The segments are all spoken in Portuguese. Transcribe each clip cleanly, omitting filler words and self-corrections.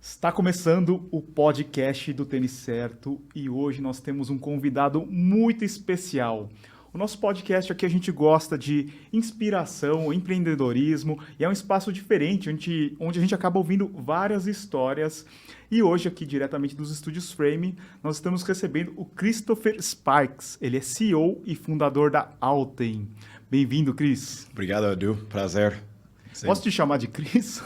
Está começando o podcast do Tênis Certo e hoje nós temos um convidado muito especial. O nosso podcast aqui a gente gosta de inspiração, empreendedorismo e é um espaço diferente onde a gente acaba ouvindo várias histórias. E hoje aqui diretamente dos estúdios Frame nós estamos recebendo o Christopher Sparks. Ele é CEO e fundador da Alten. Bem-vindo, Chris. Obrigado, Edu. Prazer. Sim. Posso te chamar de Chris?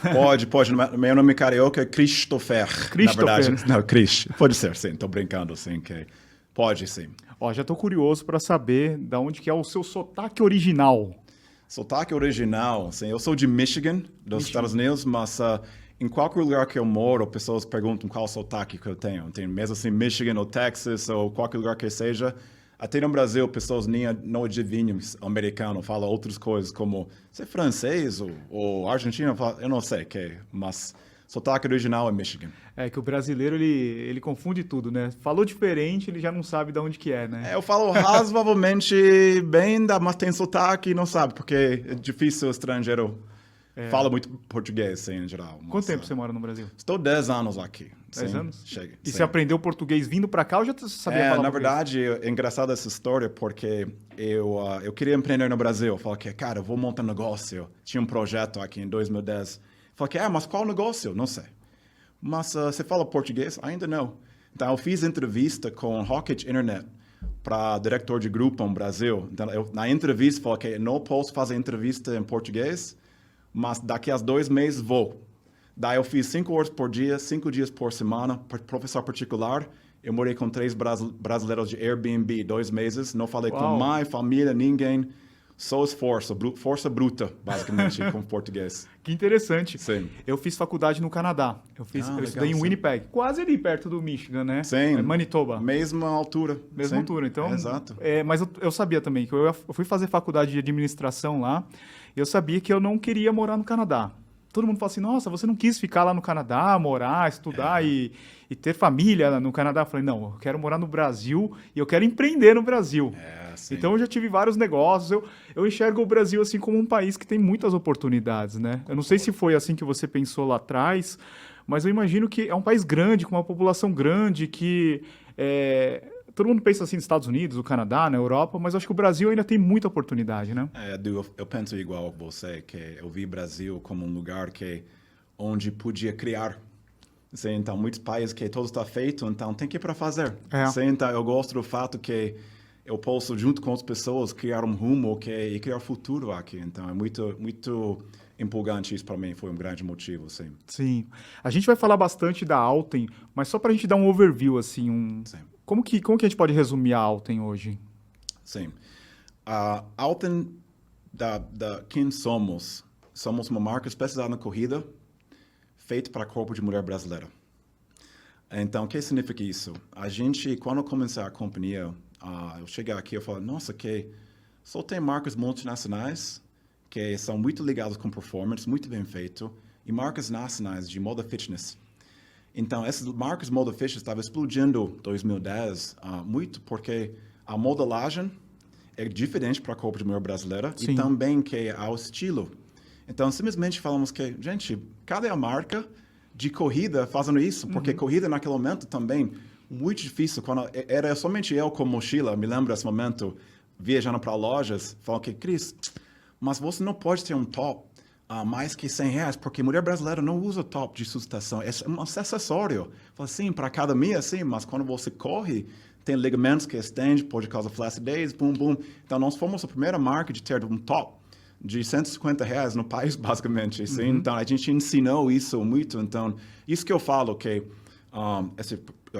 Pode. Meu nome carioca é Christopher. Na verdade, não, Chris. Pode ser, sim. Estou brincando, sim. Que pode, sim. Ó, já estou curioso para saber de onde que é o seu sotaque original. Sotaque original, sim. Eu sou de Michigan, dos Estados Unidos, mas em qualquer lugar que eu moro, pessoas perguntam qual sotaque que eu tenho. Tem mesmo assim, Michigan ou Texas ou qualquer lugar que seja. Até no Brasil, pessoas nem não adivinham americano, falam outras coisas como você é francês ou argentino, eu não sei, mas sotaque original é Michigan. É que o brasileiro, ele confunde tudo, né? Falou diferente, ele já não sabe de onde que é, né? Eu falo razoavelmente bem, mas tem sotaque e não sabe, porque é difícil o estrangeiro. Fala muito português, sim, em geral. Quanto tempo você mora no Brasil? Estou 10 anos aqui. 10 sim, anos? Chega. E sim. você aprendeu português vindo para cá ou já sabia falar na português? verdade, é engraçada essa história porque eu queria empreender no Brasil. Eu falei que, cara, eu vou montar um negócio. Tinha um projeto aqui em 2010. Falei que, mas qual negócio? Não sei. Mas você fala português? Ainda não. Então, eu fiz entrevista com Rocket Internet para diretor de grupo no Brasil. Então, na entrevista, falei que eu não posso fazer entrevista em português, mas daqui a 2 meses vou. Daí eu fiz 5 horas por dia, 5 dias por semana, professor particular. Eu morei com 3 brasileiros de Airbnb 2 meses. Não falei com mãe, família, ninguém. Só esforço, força bruta, basicamente, com português. Que interessante. Sim. Eu fiz faculdade no Canadá. Eu estudei em Winnipeg, quase ali perto do Michigan, né? Sim. Manitoba. Mesma altura. Mesma altura, então. Exato. Mas eu sabia também que eu fui fazer faculdade de administração lá. E eu sabia que eu não queria morar no Canadá. Todo mundo fala assim, nossa, você não quis ficar lá no Canadá, morar, estudar e ter família no Canadá? Eu falei, não, eu quero morar no Brasil e eu quero empreender no Brasil. Então eu já tive vários negócios, eu enxergo o Brasil assim como um país que tem muitas oportunidades, né? Eu não sei se foi assim que você pensou lá atrás, mas eu imagino que é um país grande, com uma população grande, que todo mundo pensa assim nos Estados Unidos, no Canadá, na Europa, mas acho que o Brasil ainda tem muita oportunidade, né? Eu penso igual a você, que eu vi o Brasil como um lugar onde podia criar. Sim, então, muitos países que tudo está feito, então tem que ir para fazer. Sim, então, eu gosto do fato que eu posso, junto com as pessoas, criar um rumo e criar futuro aqui. Então, é muito, muito empolgante isso para mim, foi um grande motivo, sim. Sim. A gente vai falar bastante da Alten, mas só para a gente dar um overview, assim, Sim. Como que a gente pode resumir a Alten hoje? Sim. A Alten, quem somos? Somos uma marca especializada na corrida, feita para corpo de mulher brasileira. Então, o que significa isso? A gente, quando começar a companhia, eu cheguei aqui e falei, nossa, que só tem marcas multinacionais que são muito ligadas com performance, muito bem feito, e marcas nacionais de moda fitness. Então, essas marcas moda fitness estavam explodindo em 2010 muito porque a modelagem é diferente para a corpo de mulher brasileira. Sim. E também que é o estilo. Então, simplesmente falamos que, gente, cadê a marca de corrida fazendo isso? Porque corrida naquele momento também muito difícil. Quando era somente eu com mochila, me lembro desse momento, viajando para lojas, falando que, Cris, mas você não pode ter um top mais que R$100, porque mulher brasileira não usa top de sustentação, é um acessório. Fala assim, para academia, sim, mas quando você corre, tem ligamentos que estendem, pode causar flacidez, bum. Então, nós fomos a primeira marca de ter um top de R$150 no país, basicamente. Sim? Então, a gente ensinou isso muito. Então, isso que eu falo, que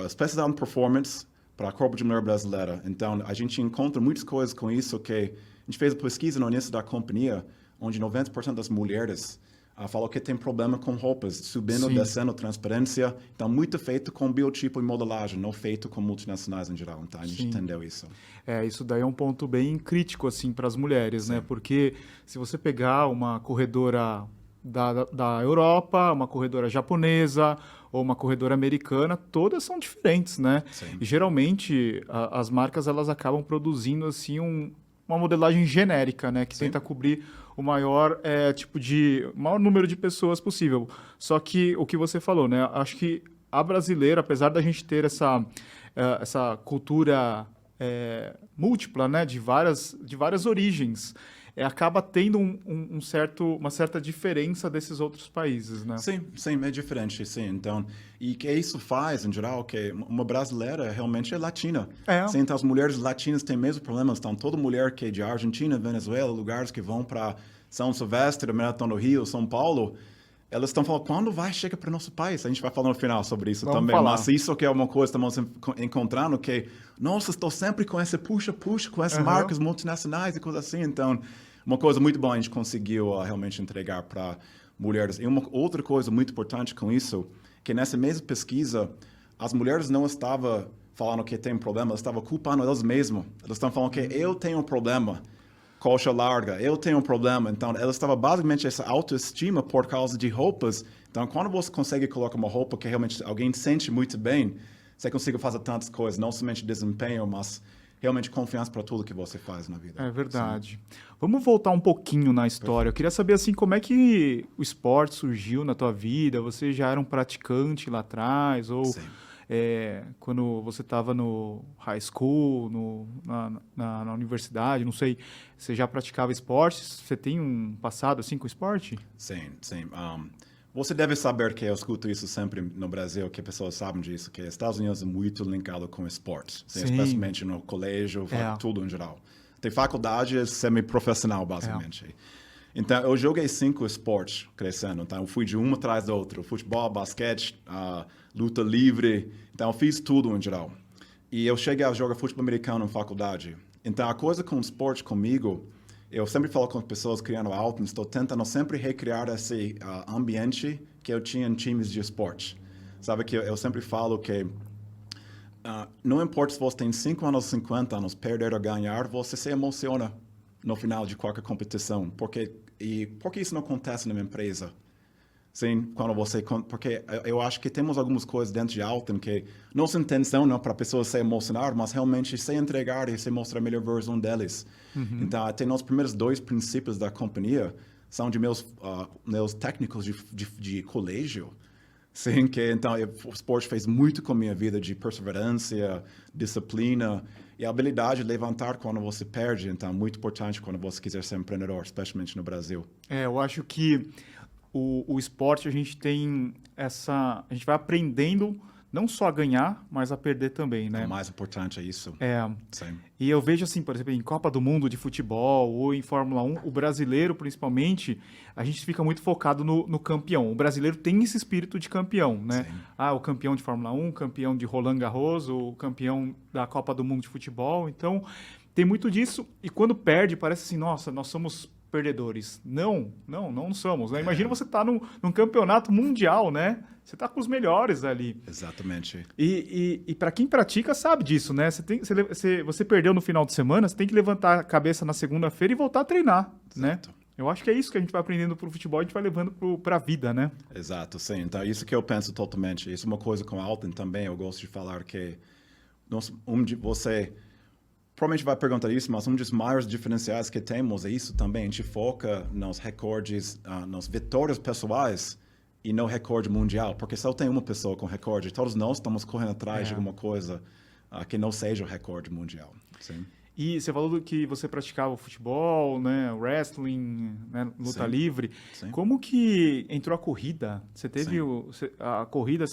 especializado em performance para corpo de mulher brasileira. Então, a gente encontra muitas coisas com isso, que a gente fez uma pesquisa no início da companhia, onde 90% das mulheres falou que tem problema com roupas, subindo, descendo, transparência. Então, muito feito com biotipo e modelagem, não feito com multinacionais em geral. Então, a gente entendeu isso. Isso daí é um ponto bem crítico, assim, para as mulheres, né? Porque se você pegar uma corredora da Europa, uma corredora japonesa ou uma corredora americana, todas são diferentes, né? Sim. E, geralmente, as marcas, elas acabam produzindo, assim, uma modelagem genérica, né? Que Sim. tenta cobrir o maior, maior número de pessoas possível. Só que o que você falou, né? Acho que a brasileira, apesar da gente ter essa cultura múltipla, né? De várias origens, acaba tendo uma certa diferença desses outros países, né? Sim, sim, é diferente, sim. Então, e que isso faz, em geral, que uma brasileira realmente é latina. Sim, então, as mulheres latinas têm mesmo problemas. Então, toda mulher que é de Argentina, Venezuela, lugares que vão para São Silvestre, Maratona do Rio, São Paulo, elas estão falando, quando vai chegar para o nosso país? A gente vai falar no final sobre isso Vamos também. falar. Mas isso que é uma coisa que estamos encontrando, que, nossa, estou sempre com esse puxa-puxa, com essas marcas multinacionais e coisas assim. Então, uma coisa muito boa a gente conseguiu realmente entregar para mulheres. E uma outra coisa muito importante com isso, que nessa mesma pesquisa, as mulheres não estavam falando que tem um problema, elas estavam culpando elas mesmas. Elas estão falando que eu tenho um problema, coxa larga, eu tenho um problema. Então, elas estavam basicamente essa autoestima por causa de roupas. Então, quando você consegue colocar uma roupa que realmente alguém sente muito bem, você consegue fazer tantas coisas, não somente desempenho, mas realmente confiança para tudo que você faz na vida. É verdade. Sim. Vamos voltar um pouquinho na história. Perfeito. Eu queria saber assim, como é que o esporte surgiu na tua vida? Você já era um praticante lá atrás? Ou quando você estava no high school, na universidade, não sei, você já praticava esportes? Você tem um passado assim com esporte? Sim, sim. Você deve saber que eu escuto isso sempre no Brasil, que pessoas sabem disso, que Estados Unidos é muito linkado com esportes, especialmente no colégio, tudo em geral. Tem faculdade semi-profissional, basicamente. Então, eu joguei 5 esportes crescendo. Então, eu fui de um atrás do outro. Futebol, basquete, luta livre. Então, eu fiz tudo em geral. E eu cheguei a jogar futebol americano na faculdade. Então, a coisa com o esporte comigo, eu sempre falo com as pessoas criando Alton, estou tentando sempre recriar esse ambiente que eu tinha em times de esporte. Sabe que eu sempre falo que não importa se você tem 5 anos ou 50 anos, perder ou ganhar, você se emociona no final de qualquer competição. Por que isso não acontece numa empresa? Sim, porque eu acho que temos algumas coisas dentro de Alton que nossa intenção não é para a pessoa se emocionar, mas realmente se entregar e se mostrar a melhor versão deles. Uhum. Então, até os primeiros 2 princípios da companhia são de meus técnicos de colégio. Sim, então o esporte fez muito com a minha vida de perseverança, disciplina e a habilidade de levantar quando você perde. Então, muito importante quando você quiser ser empreendedor, especialmente no Brasil. Eu acho que o esporte a gente vai aprendendo não só a ganhar, mas a perder também, né? O mais importante é isso. Sim. E eu vejo assim, por exemplo, em Copa do Mundo de futebol ou em Fórmula 1, o brasileiro, principalmente, a gente fica muito focado no campeão. O brasileiro tem esse espírito de campeão, né? Sim. O campeão de Fórmula 1, campeão de Roland Garros, o campeão da Copa do Mundo de futebol. Então, tem muito disso. E quando perde, parece assim, nossa, nós somos perdedores. Não somos, né? Imagina você estar num campeonato mundial, né? Você está com os melhores ali. Exatamente. E para quem pratica sabe disso, né? Você perdeu no final de semana, você tem que levantar a cabeça na segunda-feira e voltar a treinar, Exato. Né? Eu acho que é isso que a gente vai aprendendo pro futebol, a gente vai levando para a vida, né? Exato, sim. Então, isso que eu penso totalmente. Isso é uma coisa com a Alton também, eu gosto de falar que você provavelmente vai perguntar isso, mas um dos maiores diferenciais que temos é isso também. A gente foca nos recordes, nas vitórias pessoais e no recorde mundial, porque só tem uma pessoa com recorde. Todos nós estamos correndo atrás de alguma coisa que não seja o recorde mundial. Sim. E você falou que você praticava futebol, né, wrestling, né, luta livre. Sim. Como que entrou a corrida? Você teve a corrida,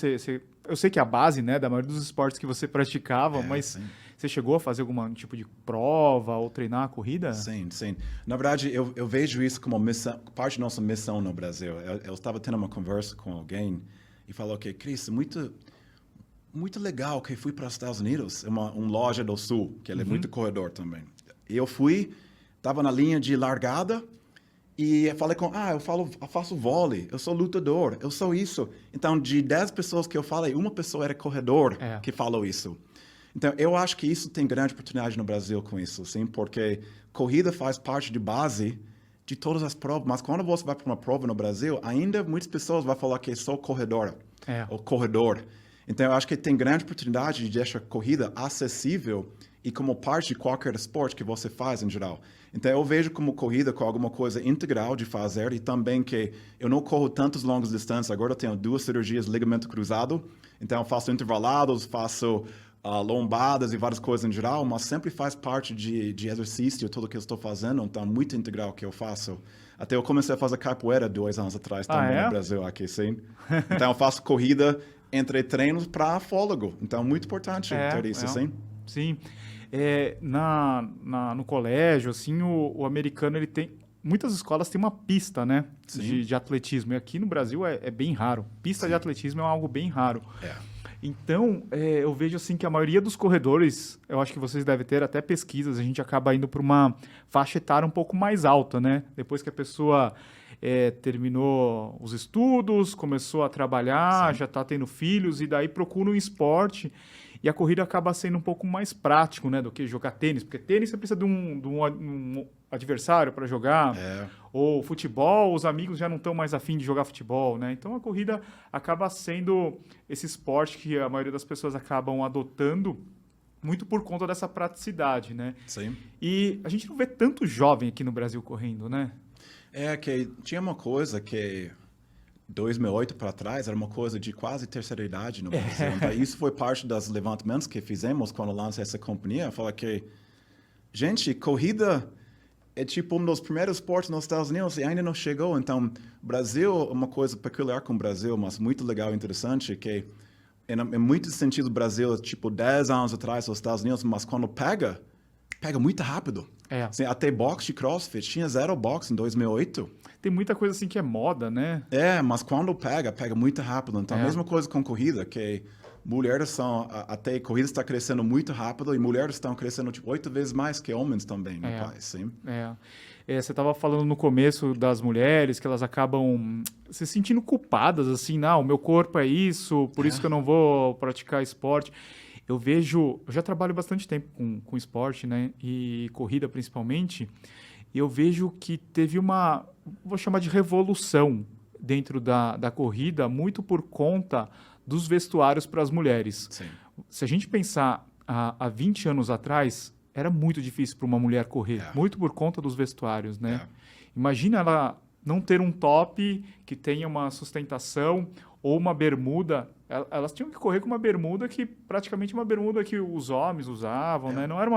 eu sei que é a base, né, da maioria dos esportes que você praticava, mas você chegou a fazer algum tipo de prova ou treinar a corrida? Sim. Na verdade, eu vejo isso como parte da nossa missão no Brasil. Eu estava tendo uma conversa com alguém e falou que, Cris, muito legal que fui para os Estados Unidos, uma loja do Sul, que ele é muito corredor também. E eu estava na linha de largada e eu falei eu faço vôlei, eu sou lutador, eu sou isso. Então, de 10 pessoas que eu falei, uma pessoa era corredor que falou isso. Então, eu acho que isso tem grande oportunidade no Brasil com isso, sim, porque corrida faz parte de base de todas as provas, mas quando você vai para uma prova no Brasil, ainda muitas pessoas vão falar que sou corredora ou corredor. Então, eu acho que tem grande oportunidade de deixar a corrida acessível e como parte de qualquer esporte que você faz em geral. Então, eu vejo como corrida com alguma coisa integral de fazer e também que eu não corro tantas longas distâncias. Agora eu tenho 2 cirurgias de ligamento cruzado, então eu faço intervalados, faço lombadas e várias coisas em geral, mas sempre faz parte de exercício, tudo que eu estou fazendo, então é muito integral que eu faço. Até eu comecei a fazer capoeira 2 anos atrás também no Brasil, aqui, sim. Então eu faço corrida entre treinos para fôlego, então é muito importante ter isso, sim. Sim. No colégio, assim, o americano, ele tem... Muitas escolas têm uma pista, né, de atletismo. E aqui no Brasil é bem raro. Pista de atletismo é algo bem raro. Então, eu vejo assim que a maioria dos corredores, eu acho que vocês devem ter até pesquisas, a gente acaba indo para uma faixa etária um pouco mais alta, né? Depois que a pessoa terminou os estudos, começou a trabalhar, já está tendo filhos, e daí procura um esporte. E a corrida acaba sendo um pouco mais prático, né, do que jogar tênis. Porque tênis você precisa de um adversário para jogar. Ou futebol, os amigos já não estão mais afim de jogar futebol, né? Então a corrida acaba sendo esse esporte que a maioria das pessoas acabam adotando muito por conta dessa praticidade, né? Sim. E a gente não vê tanto jovem aqui no Brasil correndo, né? Que tinha uma coisa que 2008 para trás era uma coisa de quase terceira idade no Brasil. Então, isso foi parte dos levantamentos que fizemos quando lançamos essa companhia. Fala que, gente, corrida é tipo um dos primeiros esportes nos Estados Unidos e ainda não chegou. Então, Brasil, uma coisa peculiar com o Brasil, mas muito legal e interessante, que em muitos sentidos o Brasil é tipo 10 anos atrás dos Estados Unidos, mas quando pega muito rápido. Assim, até boxe de CrossFit, tinha 0 boxe em 2008. Tem muita coisa assim que é moda, né? Mas quando pega muito rápido. Então, a mesma coisa com corrida, que mulheres são... Até corrida está crescendo muito rápido e mulheres estão crescendo tipo 8 vezes mais que homens também no país, sim. Você estava falando no começo das mulheres que elas acabam se sentindo culpadas, assim, não, o meu corpo é isso, por isso que eu não vou praticar esporte. Eu já trabalho bastante tempo com esporte, né, e corrida principalmente, e eu vejo que teve vou chamar de revolução dentro da corrida, muito por conta dos vestuários para as mulheres. Sim. Se a gente pensar há 20 anos atrás, era muito difícil para uma mulher correr, muito por conta dos vestuários, né? Imagina ela não ter um top que tenha uma sustentação ou uma bermuda. Elas tinham que correr com uma bermuda que praticamente uma bermuda que os homens usavam, né? Não era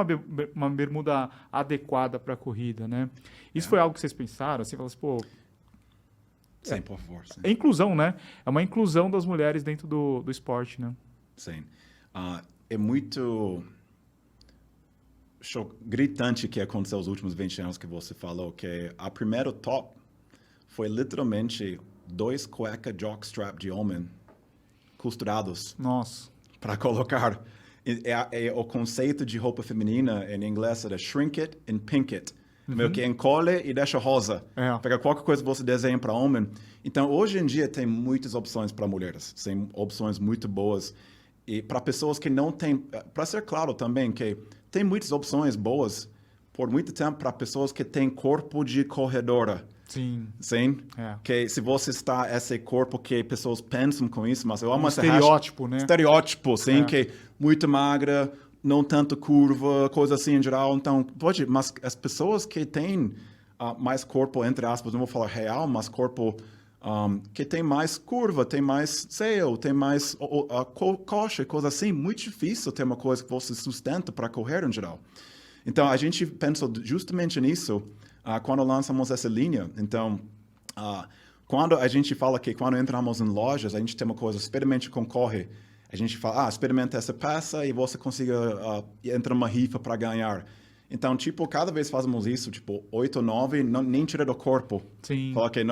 uma bermuda adequada para a corrida, né? Isso foi algo que vocês pensaram? Assim, falaram assim, pô... Sim, por favor. Sim. É inclusão, né? É uma inclusão das mulheres dentro do esporte, né? Sim. É muito gritante que aconteceu nos últimos 20 anos que você falou, que a primeiro top foi literalmente 2 cuecas jockstrap de homem costurados. Nossa. Para colocar. O conceito de roupa feminina em inglês era shrink it and pink it. Meio que encolhe e deixa rosa. Pega qualquer coisa que você desenha para homem. Então, hoje em dia, tem muitas opções para mulheres. Tem opções muito boas. E para pessoas que não têm... Para ser claro também que tem muitas opções boas por muito tempo para pessoas que têm corpo de corredora. Sim. Sim? Que se você está esse corpo que pessoas pensam com isso, mas eu amo esse estereótipo, né? Estereótipo, sim, que muito magra, não tanto curva, coisa assim em geral. Então, mas as pessoas que têm mais corpo, entre aspas, não vou falar real, mas corpo que tem mais curva, tem mais seio, tem mais coxa, coisa assim, muito difícil ter uma coisa que você sustenta para correr em geral. Então, a gente pensou justamente nisso quando lançamos essa linha. Então, quando a gente fala que quando entramos em lojas, a gente tem uma coisa, experimente concorre. A gente fala, experimenta essa peça e você consiga entrar numa rifa para ganhar. Então, tipo, cada vez fazemos isso, tipo, 8 ou 9, nem tira do corpo. Sim. Fala que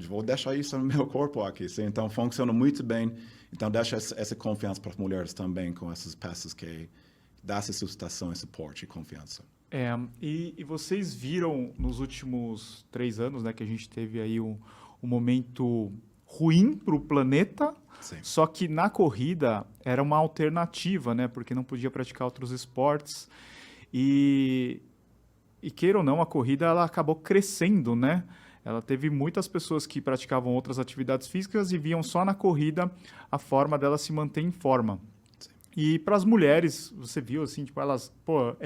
vou deixar isso no meu corpo aqui. Sim? Então, funciona muito bem. Então, deixa essa confiança para as mulheres também com essas peças que dá essa sustentação, esse suporte e confiança. E vocês viram nos últimos 3 anos, né, que a gente teve aí um momento ruim para o planeta, Sim. Só que na corrida era uma alternativa, né, porque não podia praticar outros esportes. E queira ou não, a corrida ela acabou crescendo, né? Ela teve muitas pessoas que praticavam outras atividades físicas e viam só na corrida a forma dela se manter em forma. Sim. E para as mulheres, você viu, assim, tipo, elas, pô,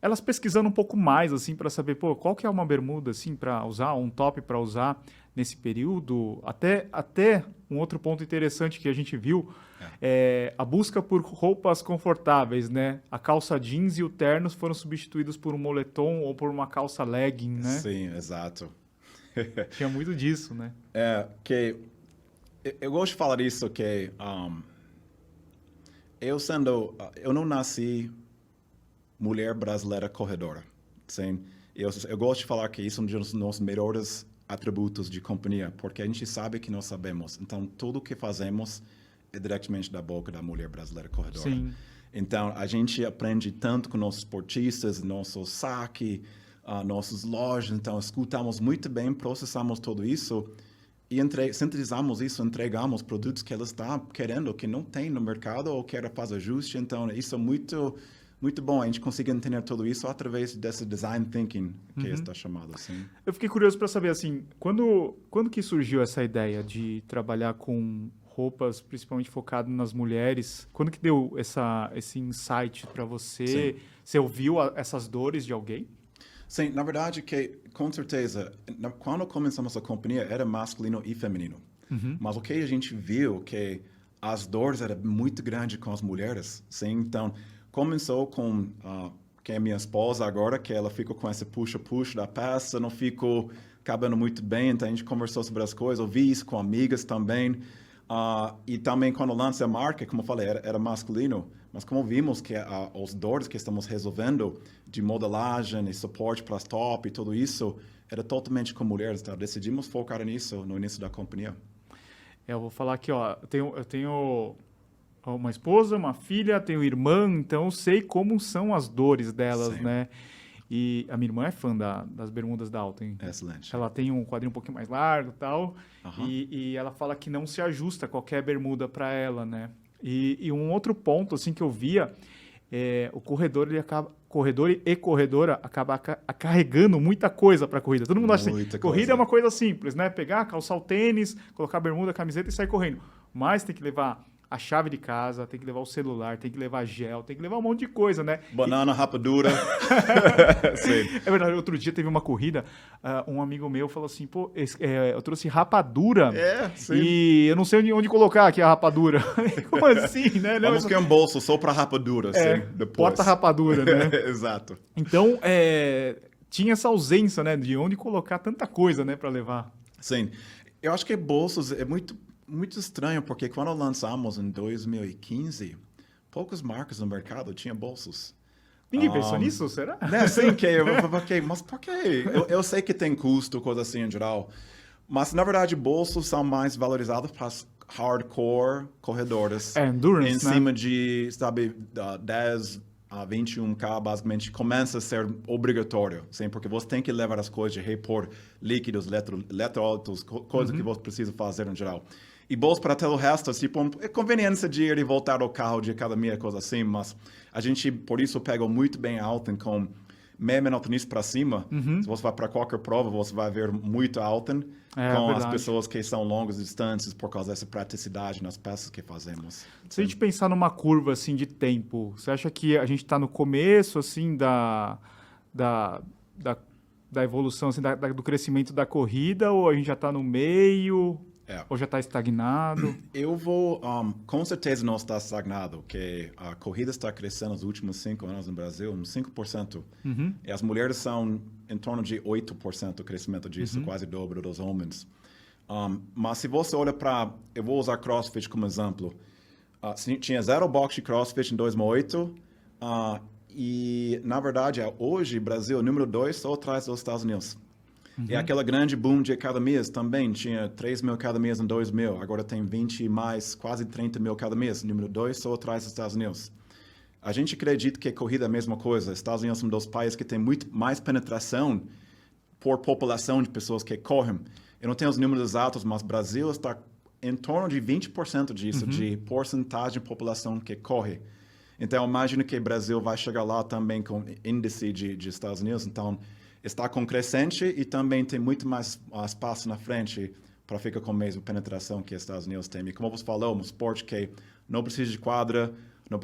elas pesquisando um pouco mais, assim, para saber, pô, qual que é uma bermuda, assim, para usar, um top para usar nesse período. Até um outro ponto interessante que a gente viu é a busca por roupas confortáveis, né? A calça jeans e o terno foram substituídos por um moletom ou por uma calça legging, né? Sim, exato. Tinha muito disso, né? Que eu gosto de falar isso, que eu não nasci mulher brasileira corredora. Sim? Eu gosto de falar que isso é um dos nossos melhores atributos de companhia, porque a gente sabe que nós sabemos. Então, tudo que fazemos é diretamente da boca da mulher brasileira corredora. Sim. Então, a gente aprende tanto com nossos esportistas, nosso saque, nossas lojas. Então, escutamos muito bem, processamos tudo isso e sintetizamos isso, entregamos produtos que elas estão querendo, que não tem no mercado ou quer fazer ajuste. Então, isso é muito, muito bom. A gente consegue entender tudo isso através desse design thinking, que está chamado assim. Eu fiquei curioso para saber, assim, quando que surgiu essa ideia de trabalhar com roupas, principalmente focado nas mulheres? Quando que deu esse insight para você? Sim. Você ouviu essas dores de alguém? Sim, na verdade, com certeza, quando começamos a companhia, era masculino e feminino. Mas o que a gente viu que as dores eram muito grandes com as mulheres. Sim? Então, começou com que é minha esposa agora, que ela ficou com esse puxa-puxa da peça, não ficou cabendo muito bem, então a gente conversou sobre as coisas, ouvi isso com amigas também. E também quando lança a marca, como eu falei, era masculino, mas como vimos que os dores que estamos resolvendo de modelagem e suporte para as top e tudo isso, era totalmente com mulheres, então decidimos focar nisso no início da companhia. Eu vou falar aqui, ó, eu tenho uma esposa, uma filha, tenho irmã, então eu sei como são as dores delas, Sim. né? E a minha irmã é fã das bermudas da Alten. Excelente. Ela tem um quadrinho um pouquinho mais largo e tal, Aham. e ela fala que não se ajusta qualquer bermuda para ela, né? E um outro ponto, assim, que eu via, o corredor e corredora acaba carregando muita coisa para a corrida. Todo mundo acha assim, Muita corrida coisa. é uma coisa simples, né? Pegar, calçar o tênis, colocar a bermuda, a camiseta e sair correndo. Mas tem que levar a chave de casa, tem que levar o celular, tem que levar gel, tem que levar um monte de coisa, né? Banana, rapadura. Sim. É verdade, outro dia teve uma corrida, um amigo meu falou assim, pô, eu trouxe rapadura Sim. e eu não sei onde colocar aqui a rapadura. Como assim, né? Não, Vamos ter um bolso só para rapadura, sim, depois. porta-rapadura, né? Exato. Então, tinha essa ausência, né, de onde colocar tanta coisa, né, para levar. Sim. Eu acho que bolsos é muito, muito estranho, porque quando lançamos em 2015, poucas marcas no mercado tinham bolsos. Ninguém pensou nisso, será? Né? Sim, mas por quê? Eu sei que tem custo, coisa assim em geral, mas na verdade bolsos são mais valorizados para as hardcore corredoras. Endurance, em né? cima de, sabe, 10 a 21K, basicamente, começa a ser obrigatório, sim, porque você tem que levar as coisas de repor líquidos, eletrólitos, coisas que você precisa fazer em geral. E bolsa para todo o resto, tipo, é conveniência de ir e voltar ao carro de academia, coisa assim, mas a gente, por isso, pegou muito bem Alten com meia altenista para cima. Se você vai para qualquer prova, você vai ver muito Alten com verdade. as pessoas que são longas distâncias por causa dessa praticidade nas peças que fazemos. Se a gente pensar numa curva, assim, de tempo, você acha que a gente está no começo, assim, da evolução, assim, do crescimento da corrida, ou a gente já está no meio, ou já está estagnado? Eu vou, com certeza não está estagnado, porque a corrida está crescendo nos últimos 5 anos no Brasil, uns 5%. E as mulheres são em torno de 8% o crescimento disso, quase o dobro dos homens. Mas se você olha para, eu vou usar CrossFit como exemplo. Tinha zero box de CrossFit em 2008, e na verdade hoje o Brasil é o número 2 só atrás dos Estados Unidos. E aquela grande boom de academias também, tinha 3 mil academias em 2000, agora tem 20 mais, quase 30 mil academias, número 2 só atrás dos Estados Unidos. A gente acredita que a corrida é a mesma coisa. Estados Unidos é um dos países que tem muito mais penetração por população de pessoas que correm. Eu não tenho os números exatos, mas o Brasil está em torno de 20% disso, de porcentagem de população que corre. Então, eu imagino que o Brasil vai chegar lá também com índice de Estados Unidos. Então, está com crescente e também tem muito mais espaço na frente para ficar com a mesma penetração que os Estados Unidos têm. E como você falou, um esporte que não precisa de quadra,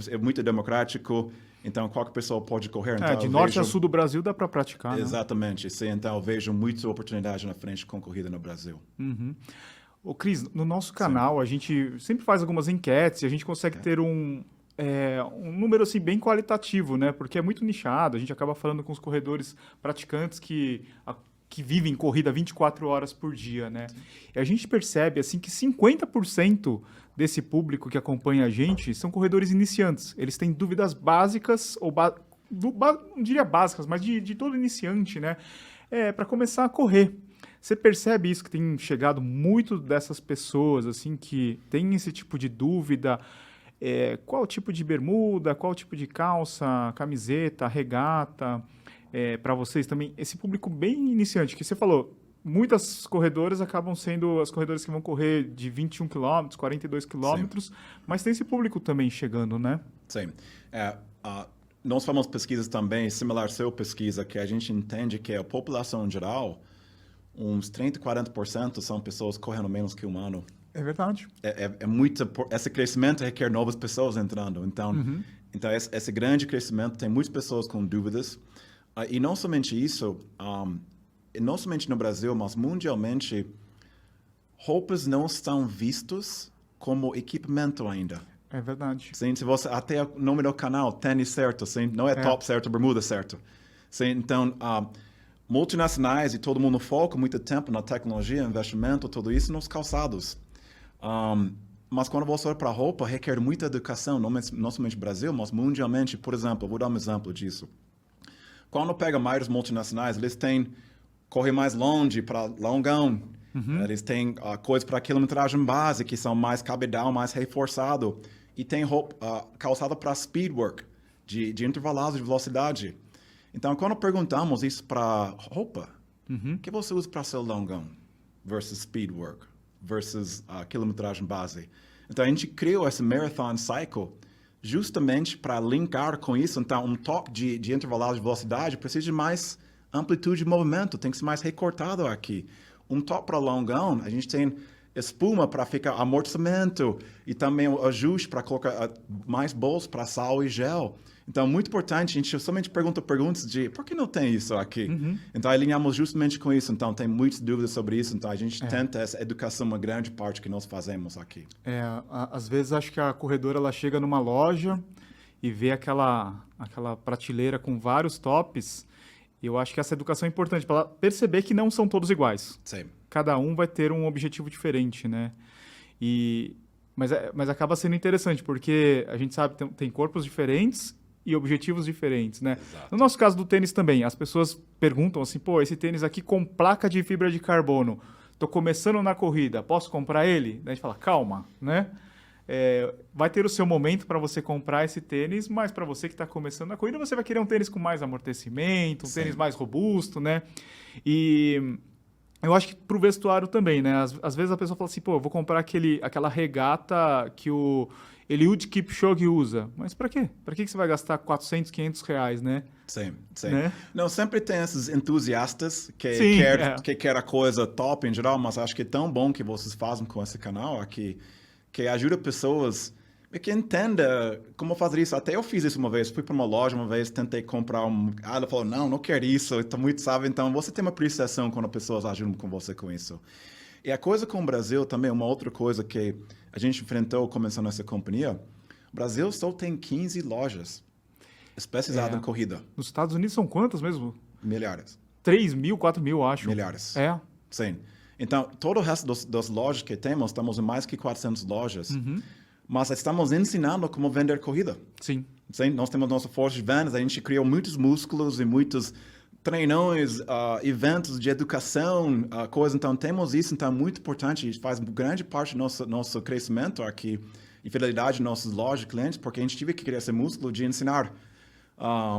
é muito democrático, então qualquer pessoa pode correr. Então, de norte a sul do Brasil dá para praticar, exatamente, sim. Então eu vejo muitas oportunidades na frente com corrida no Brasil. Ô, Cris, no nosso canal a gente sempre faz algumas enquetes e a gente consegue ter um número assim, bem qualitativo, né? Porque é muito nichado, a gente acaba falando com os corredores praticantes que vivem corrida 24 horas por dia, né? E a gente percebe assim, que 50% desse público que acompanha a gente são corredores iniciantes. Eles têm dúvidas básicas, ou não diria básicas, mas de todo iniciante, né? Para começar a correr. Você percebe isso, que tem chegado muito dessas pessoas assim, que têm esse tipo de dúvida? Qual tipo de bermuda, qual tipo de calça, camiseta, regata, para vocês também, esse público bem iniciante, que você falou, muitas corredoras acabam sendo as corredoras que vão correr de 21 km, 42 km, mas tem esse público também chegando, né? Sim. Nós fazemos pesquisas também, similar à sua pesquisa, que a gente entende que a população em geral, uns 30%, 40% são pessoas correndo menos que um ano. É verdade. Esse crescimento requer novas pessoas entrando. Então esse grande crescimento tem muitas pessoas com dúvidas. E não somente isso, não somente no Brasil, mas mundialmente, roupas não estão vistas como equipamento ainda. É verdade. Sim, se você até o nome do canal, tênis certo, sim, não é top certo, bermuda certo. Sim, então, multinacionais e todo mundo foca muito tempo na tecnologia, investimento, tudo isso nos calçados. Mas quando você olha para a roupa, requer muita educação, não somente no Brasil, mas mundialmente. Por exemplo, vou dar um exemplo disso. Quando pega maiores multinacionais, eles correm mais longe para longão. Eles têm coisas para quilometragem base, que são mais cabedal, mais reforçado. E tem calçado para speedwork, de intervalados de velocidade. Então, quando perguntamos isso para roupa, o que você usa para seu longão versus speedwork? Versus quilometragem base. Então, a gente criou esse Marathon Cycle justamente para linkar com isso. Então, um top de intervalado de velocidade precisa de mais amplitude de movimento, tem que ser mais recortado aqui. Um top para longão, a gente tem espuma para ficar amortecimento e também o ajuste para colocar mais bolsos para sal e gel. Então, muito importante, a gente somente pergunta perguntas de por que não tem isso aqui? Então, alinhamos justamente com isso. Então, tem muitas dúvidas sobre isso. Então, a gente tenta essa educação, uma grande parte que nós fazemos aqui. Às vezes, acho que a corredora ela chega numa loja e vê aquela prateleira com vários tops. E eu acho que essa educação é importante para ela perceber que não são todos iguais. Sim. Cada um vai ter um objetivo diferente, né? Mas acaba sendo interessante, porque a gente sabe que tem corpos diferentes e objetivos diferentes, né? Exato. No nosso caso do tênis também, as pessoas perguntam assim, pô, esse tênis aqui com placa de fibra de carbono, tô começando na corrida, posso comprar ele? Daí a gente fala, calma, né? Vai ter o seu momento para você comprar esse tênis, mas para você que está começando na corrida, você vai querer um tênis com mais amortecimento, um tênis mais robusto, né? E eu acho que para o vestuário também, né? Às vezes a pessoa fala assim, pô, eu vou comprar aquela regata que o Eliud Kipchoge usa. Mas para quê? Para que você vai gastar 400, 500 reais, né? Sim. Né? Não, sempre tem esses entusiastas que quer a coisa top em geral, mas acho que é tão bom que vocês fazem com esse canal aqui, que ajuda pessoas que entendam como fazer isso. Até eu fiz isso uma vez, fui para uma loja uma vez, tentei comprar ela falou, não quero isso, estou muito sábio. Então, você tem uma apreciação quando as pessoas ajudam com você com isso. E a coisa com o Brasil também, uma outra coisa que a gente enfrentou começando essa companhia, o Brasil só tem 15 lojas especializadas em corrida. Nos Estados Unidos são quantas mesmo? Milhares. 3 mil, 4 mil, acho. Milhares. Sim. Então, todo o resto das lojas que temos, estamos em mais que 400 lojas, mas estamos ensinando como vender corrida. Sim. Nós temos nossa força de vendas, a gente criou muitos músculos e muitos treinões, eventos de educação, coisas. Então, temos isso, então é muito importante, isso faz grande parte do nosso crescimento aqui e fidelidade de nossas lojas de clientes, porque a gente teve que criar esse músculo de ensinar.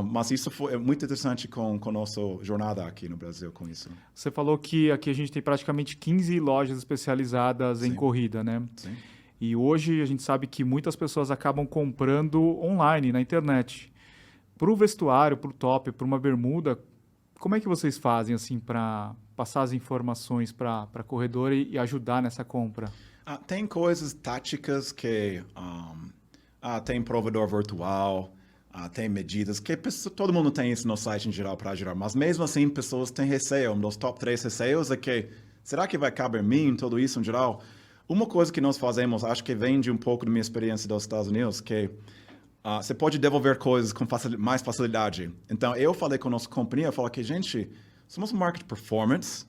Mas isso foi muito interessante com a nossa jornada aqui no Brasil com isso. Você falou que aqui a gente tem praticamente 15 lojas especializadas em corrida, né? Sim. E hoje a gente sabe que muitas pessoas acabam comprando online, na internet. Para o vestuário, para o top, para uma bermuda, como é que vocês fazem assim para passar as informações para corredor e ajudar nessa compra? Tem coisas táticas que tem provedor virtual, tem medidas que todo mundo tem isso no site em geral para ajudar, mas mesmo assim pessoas têm receio. Um dos top 3 receios é que será que vai caber em mim tudo isso em geral? Uma coisa que nós fazemos, acho que vem de um pouco da minha experiência dos Estados Unidos, que você pode devolver coisas com mais facilidade. Então, eu falei com a nossa companhia, eu falei que, gente, somos uma marca de performance,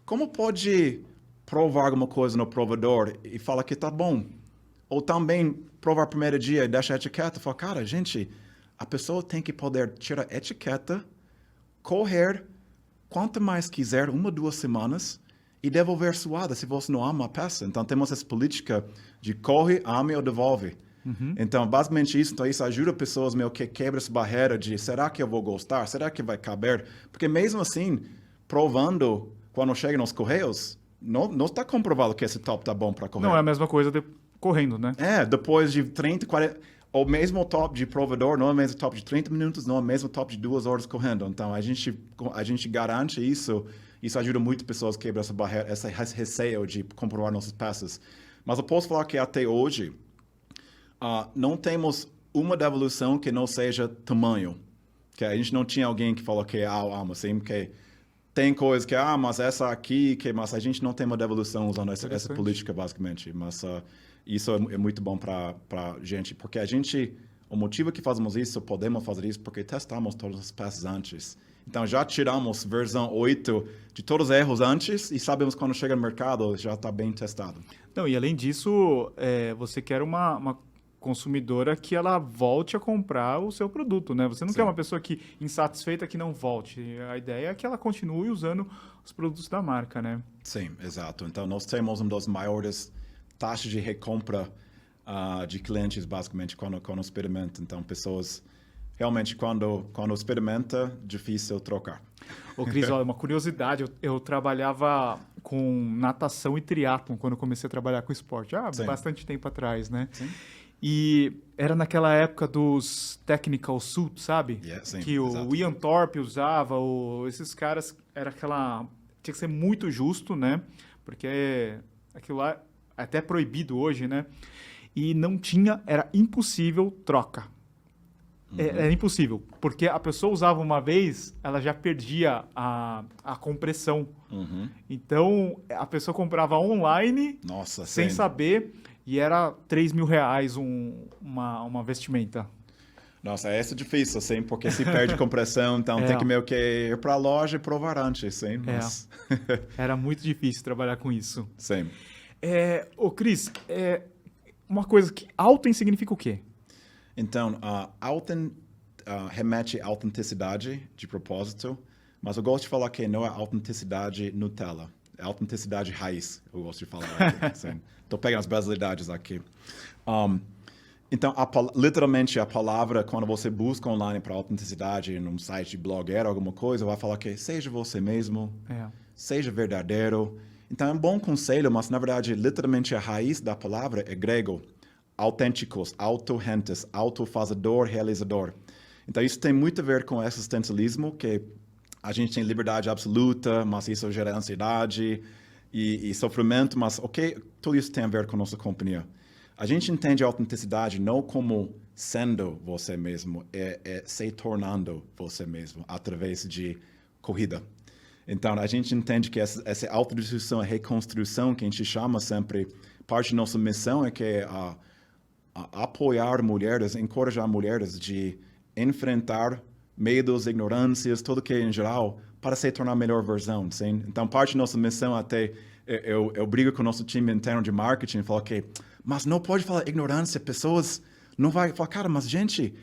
como pode provar alguma coisa no provedor e falar que tá bom? Ou também provar primeiro dia e deixar a etiqueta, falar, cara, gente, a pessoa tem que poder tirar a etiqueta, correr quanto mais quiser, 1 ou 2 semanas, e devolver suada se você não ama a peça. Então, temos essa política de corre, ame ou devolve. Então, basicamente isso. Então, isso ajuda pessoas meio que quebra essa barreira de será que eu vou gostar? Será que vai caber? Porque mesmo assim, provando, quando chega nos correios, não está comprovado que esse top está bom para correr. Não é a mesma coisa correndo, né? Depois de 30, 40... O mesmo top de provedor não é o mesmo top de 30 minutos, não é o mesmo top de 2 horas correndo. Então, a gente garante isso. Isso ajuda muito pessoas a quebrar essa barreira, esse receio de comprovar nossas peças. Mas eu posso falar que até hoje, não temos uma devolução que não seja tamanho. Que a gente não tinha alguém que falou que assim, que tem coisas que, mas essa aqui, mas a gente não tem uma devolução usando essa política, basicamente. Mas isso é muito bom para a gente, porque o motivo que fazemos isso, podemos fazer isso, porque testamos todas as peças antes. Então, já tiramos versão 8 de todos os erros antes e sabemos quando chega no mercado, já está bem testado. Não, e além disso, você quer uma consumidora que ela volte a comprar o seu produto, né? Você não quer uma pessoa que insatisfeita que não volte. A ideia é que ela continue usando os produtos da marca, né? Sim, exato. Então, nós temos uma das maiores taxas de recompra de clientes, basicamente, quando experimenta. Então, pessoas realmente, quando experimenta, difícil trocar. Ô, Cris, olha, uma curiosidade, eu trabalhava com natação e triatlon quando eu comecei a trabalhar com esporte, bastante tempo atrás, né? Sim. E era naquela época dos technical suits, sabe? Sim, que o Ian Thorpe usava, esses caras, tinha que ser muito justo, né? Porque aquilo lá é até proibido hoje, né? E não tinha, era impossível troca. Era impossível, porque a pessoa usava uma vez, ela já perdia a compressão. Então, a pessoa comprava online, sem saber, e era R$3.000 uma vestimenta. Nossa, essa é difícil, assim, porque se perde compressão, então tem que meio que ir para a loja e provar antes, sim. Mas... Era muito difícil trabalhar com isso. Sim. Ô, Cris, uma coisa que Alten significa o quê? Então, Alten remete à autenticidade de propósito, mas eu gosto de falar que não é autenticidade Nutella, é autenticidade raiz, eu gosto de falar aqui. Estou pegando as brasilidades aqui. Então, literalmente, a palavra, quando você busca online para autenticidade num site de blogueiro, alguma coisa, vai falar que seja você mesmo, seja verdadeiro. Então, é um bom conselho, mas, na verdade, literalmente, a raiz da palavra é grego. Autênticos, auto-gentes, autofazedor, realizador. Então, isso tem muito a ver com existencialismo, que a gente tem liberdade absoluta, mas isso gera ansiedade e sofrimento, mas tudo isso tem a ver com a nossa companhia. A gente entende a autenticidade não como sendo você mesmo, é se tornando você mesmo, através de corrida. Então, a gente entende que essa autodestruição e reconstrução, que a gente chama sempre, parte da nossa missão é que apoiar mulheres, encorajar mulheres de enfrentar medos, ignorâncias, tudo que é em geral, para se tornar a melhor versão, sim? Então, parte da nossa missão até, eu brigo com o nosso time interno de marketing e falo que, mas não pode falar ignorância, pessoas não vai falar, cara, mas gente,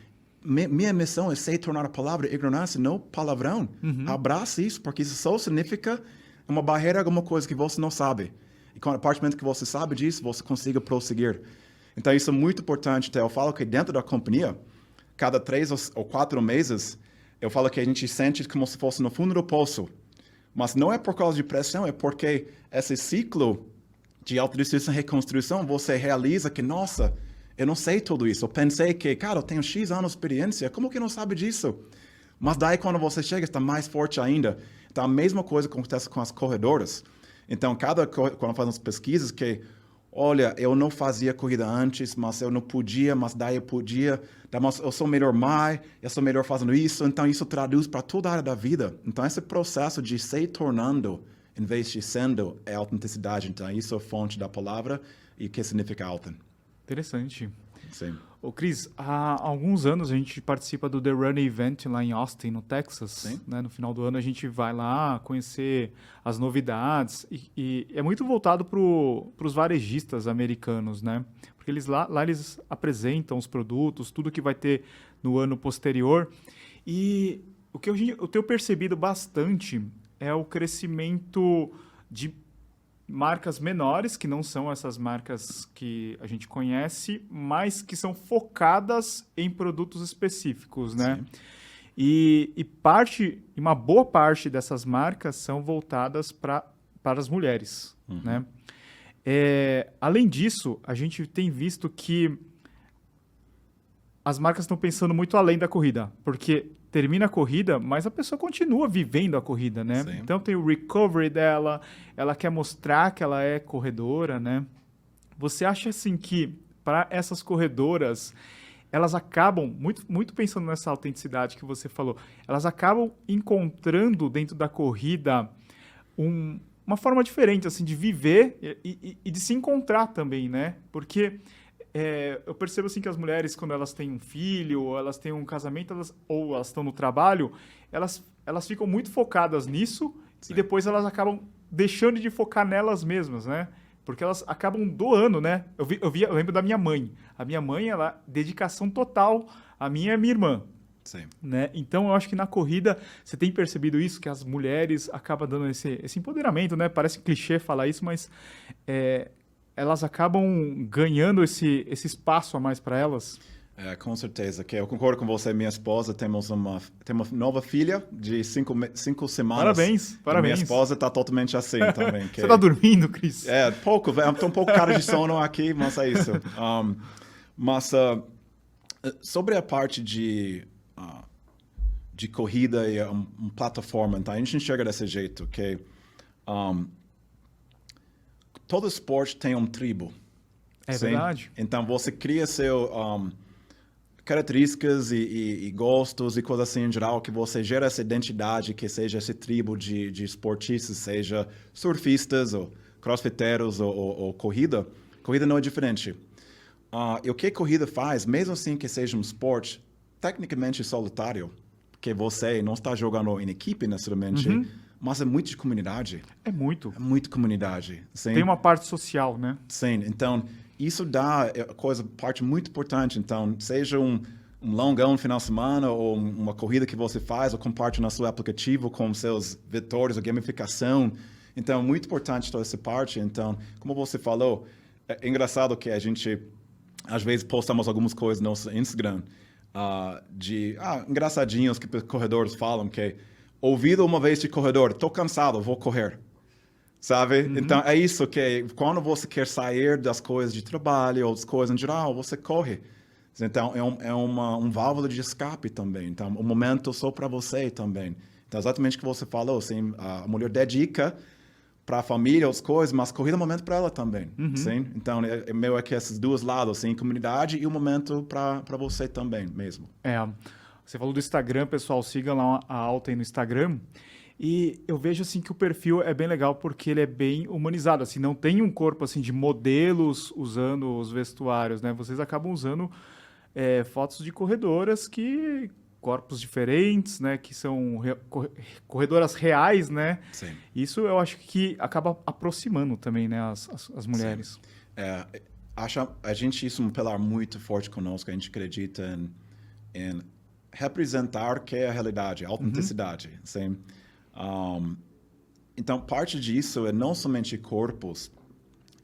minha missão é se tornar a palavra ignorância, não palavrão. Abraça isso, porque isso só significa uma barreira, alguma coisa que você não sabe. E a partir do momento que você sabe disso, você consiga prosseguir. Então, isso é muito importante. Então, eu falo que dentro da companhia, cada 3 ou 4 meses, eu falo que a gente sente como se fosse no fundo do poço. Mas não é por causa de pressão, é porque esse ciclo de autodestruição e reconstrução, você realiza que, nossa, eu não sei tudo isso. Eu pensei que, cara, eu tenho X anos de experiência, como que eu não sabe disso? Mas daí, quando você chega, está mais forte ainda. Então, a mesma coisa acontece com as corredoras. Então, quando fazemos pesquisas, que, olha, eu não fazia corrida antes, mas eu não podia, mas daí eu podia, mas eu sou melhor mãe, eu sou melhor fazendo isso, então isso traduz para toda a área da vida. Então, esse processo de se tornando, em vez de sendo, é autenticidade. Então, isso é a fonte da palavra e o que significa authen. Interessante. Sim. Ô, Cris, há alguns anos a gente participa do The Run Event lá em Austin, no Texas. Sim. Né? No final do ano a gente vai lá conhecer as novidades e é muito voltado para os varejistas americanos, né? Porque lá eles apresentam os produtos, tudo que vai ter no ano posterior. E o que eu tenho percebido bastante é o crescimento de marcas menores, que não são essas marcas que a gente conhece, mas que são focadas em produtos específicos, né? Sim. E uma boa parte dessas marcas são voltadas para as mulheres, né? Além disso, a gente tem visto que as marcas estão pensando muito além da corrida, porque termina a corrida, mas a pessoa continua vivendo a corrida, né? Sim. Então tem o recovery dela, ela quer mostrar que ela é corredora, né? Você acha assim que para essas corredoras, elas acabam, muito pensando nessa autenticidade que você falou, elas acabam encontrando dentro da corrida uma forma diferente assim de viver e de se encontrar também, né? Porque eu percebo assim que as mulheres, quando elas têm um filho, ou elas têm um casamento, ou elas estão no trabalho, elas ficam muito focadas nisso. Sim. E depois elas acabam deixando de focar nelas mesmas, né? Porque elas acabam doando, né? Eu lembro da minha mãe. A minha mãe, ela dedicação total. A minha é minha irmã. Sim. Né? Então, eu acho que na corrida, você tem percebido isso, que as mulheres acabam dando esse empoderamento, né? Parece clichê falar isso, mas elas acabam ganhando esse espaço a mais para elas. Com certeza. Eu concordo com você. Minha esposa, temos uma nova filha de 5 semanas. Parabéns. Minha esposa está totalmente assim também. Você está dormindo, Cris? Pouco. Estou um pouco cara de sono aqui, mas é isso. Mas sobre a parte de corrida e uma plataforma, então, a gente enxerga desse jeito, que todo esporte tem uma tribo. É verdade. Então, você cria seu características e gostos e coisas assim em geral, que você gera essa identidade, que seja esse tribo de esportistas, seja surfistas ou crossfiteiros ou corrida. Corrida não é diferente. E o que a corrida faz, mesmo assim que seja um esporte tecnicamente solitário, porque você não está jogando em equipe necessariamente, mas é muito de comunidade. É muito. É muito comunidade. Sim. Tem uma parte social, né? Sim, então isso dá parte muito importante. Então, seja um longão no final de semana ou uma corrida que você faz ou compartilha no seu aplicativo com seus vetores ou gamificação. Então, é muito importante toda essa parte. Então, como você falou, é engraçado que a gente, às vezes, postamos algumas coisas no nosso Instagram engraçadinhos que corredores falam que ouvido uma vez de corredor, estou cansado, vou correr. Sabe? Então, é isso que quando você quer sair das coisas de trabalho ou das coisas em geral, você corre. Então, é uma válvula de escape também. Então, um momento só para você também. Então, exatamente o que você falou, assim, a mulher dedica para a família, as coisas, mas corrida é um momento para ela também. Sim? Então, é meio que esses dois lados, assim, comunidade e um momento para você também mesmo. Você falou do Instagram, pessoal, siga lá a Authen no Instagram. E eu vejo assim que o perfil é bem legal porque ele é bem humanizado, assim, não tem um corpo assim de modelos usando os vestuários, né? Vocês acabam usando fotos de corredoras corpos diferentes, né? Que são corredoras reais, né? Sim. Isso eu acho que acaba aproximando também, né? As mulheres. A gente isso é um pilar muito forte conosco. A gente acredita em representar que é a realidade, a autenticidade. Sim. Então, parte disso é não somente corpos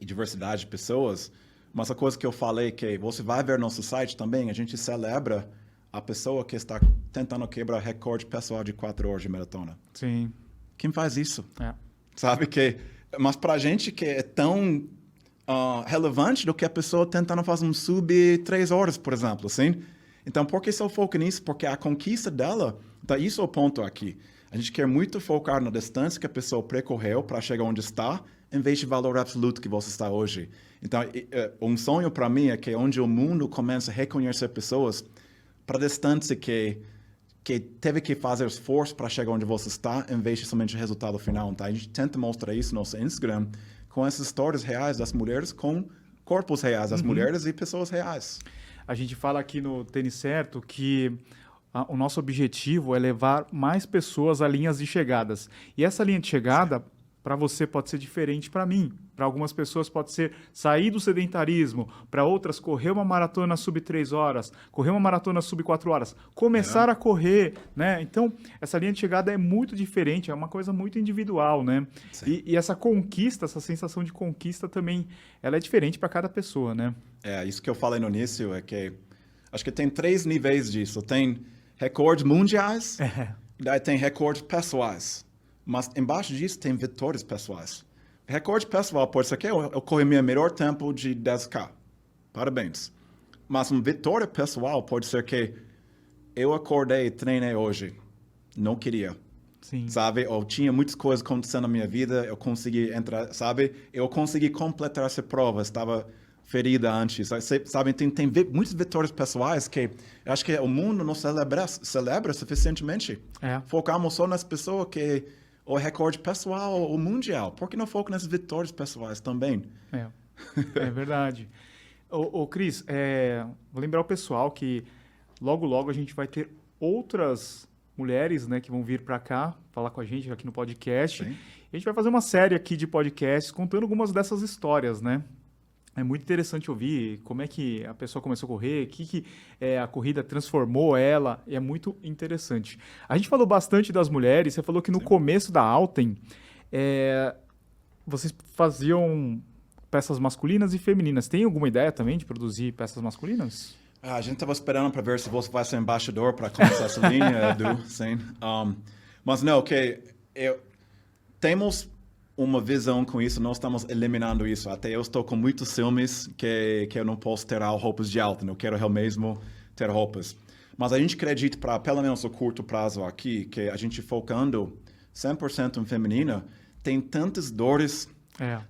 e diversidade de pessoas, mas a coisa que eu falei que você vai ver no nosso site também, a gente celebra a pessoa que está tentando quebrar recorde pessoal de 4 horas de maratona. Sim. Quem faz isso? Sabe que... Mas para a gente que é tão relevante do que a pessoa tentando fazer um sub 3 horas, por exemplo, assim. Então, por que só foco nisso? Porque a conquista dela Então, isso é o ponto aqui. A gente quer muito focar na distância que a pessoa percorreu para chegar onde está, em vez de valor absoluto que você está hoje. Então, um sonho para mim é que onde o mundo começa a reconhecer pessoas para a distância que teve que fazer esforço para chegar onde você está, em vez de somente o resultado final. Então, a gente tenta mostrar isso no nosso Instagram com essas histórias reais das mulheres, com corpos reais das mulheres e pessoas reais. A gente fala aqui no Tênis Certo que o nosso objetivo é levar mais pessoas a linhas de chegadas. E essa linha de chegada, para você, pode ser diferente para mim. Para algumas pessoas pode ser sair do sedentarismo, para outras correr uma maratona sub 3 horas, correr uma maratona sub 4 horas, começar a correr, né? Então, essa linha de chegada é muito diferente, é uma coisa muito individual, né? E essa conquista, essa sensação de conquista também, ela é diferente para cada pessoa, né? Isso que eu falei no início é que acho que tem 3 níveis disso. Tem recordes mundiais, daí tem recordes pessoais. Mas embaixo disso tem vitórias pessoais. Recorde pessoal pode ser que eu corri meu melhor tempo de 10K. Parabéns. Mas uma vitória pessoal pode ser que eu acordei e treinei hoje. Não queria. Sim. Sabe? Eu tinha muitas coisas acontecendo na minha vida. Eu consegui entrar, sabe? Eu consegui completar essa prova. Estava ferida antes. Sabe? Tem muitas vitórias pessoais que eu acho que o mundo não celebra suficientemente. Focamos só nas pessoas que o recorde pessoal ou mundial. Por que não foca nas vitórias pessoais também? É verdade. Cris, vou lembrar o pessoal que logo a gente vai ter outras mulheres, né, que vão vir para cá falar com a gente aqui no podcast. Sim. E a gente vai fazer uma série aqui de podcasts contando algumas dessas histórias, né? É muito interessante ouvir como é que a pessoa começou a correr, o que a corrida transformou ela, e é muito interessante. A gente falou bastante das mulheres, você falou que no começo da Alten, vocês faziam peças masculinas e femininas. Tem alguma ideia também de produzir peças masculinas? A gente estava esperando para ver se você vai ser embaixador para começar essa linha, Edu. Sim. Mas não, temos uma visão com isso, nós estamos eliminando isso. Até eu estou com muitos ciúmes que eu não posso ter roupas de alta, eu quero eu mesmo ter roupas. Mas a gente acredita, para pelo menos o curto prazo aqui, que a gente focando 100% em feminina, tem tantas dores,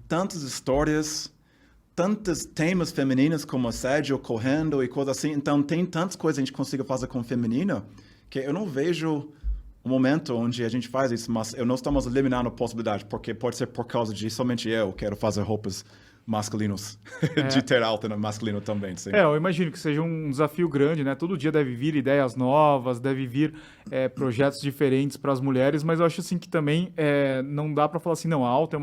tantas histórias, tantos temas femininos como assédio, correndo e coisas assim. Então, tem tantas coisas que a gente consiga fazer com feminina que eu não vejo um momento onde a gente faz isso, mas nós estamos eliminando a possibilidade, porque pode ser por causa de somente eu quero fazer roupas masculinos, de ter alta masculino também. Sim. Eu imagino que seja um desafio grande, né? Todo dia deve vir ideias novas, deve vir projetos diferentes para as mulheres, mas eu acho assim que também não dá para falar assim, não, a alta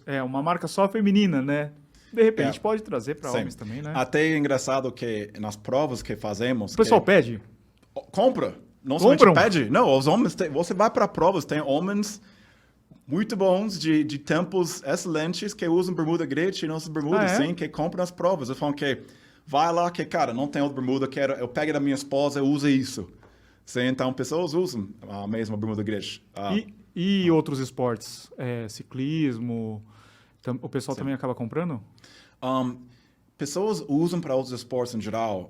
é uma marca só feminina, né? De repente pode trazer para homens também, né? Até é engraçado que nas provas que fazemos... O pessoal pede? Compra. Não somente pede. Não, os homens... Você vai para provas, tem homens muito bons, de tempos excelentes, que usam bermuda grid e nossas bermudas, sim, que compram as provas. Eu falo que vai lá, que, cara, não tem outra bermuda, eu pego da minha esposa, eu uso isso. Sim, então, pessoas usam a mesma bermuda grid. E outros esportes? Ciclismo... O pessoal também acaba comprando? Pessoas usam para outros esportes em geral,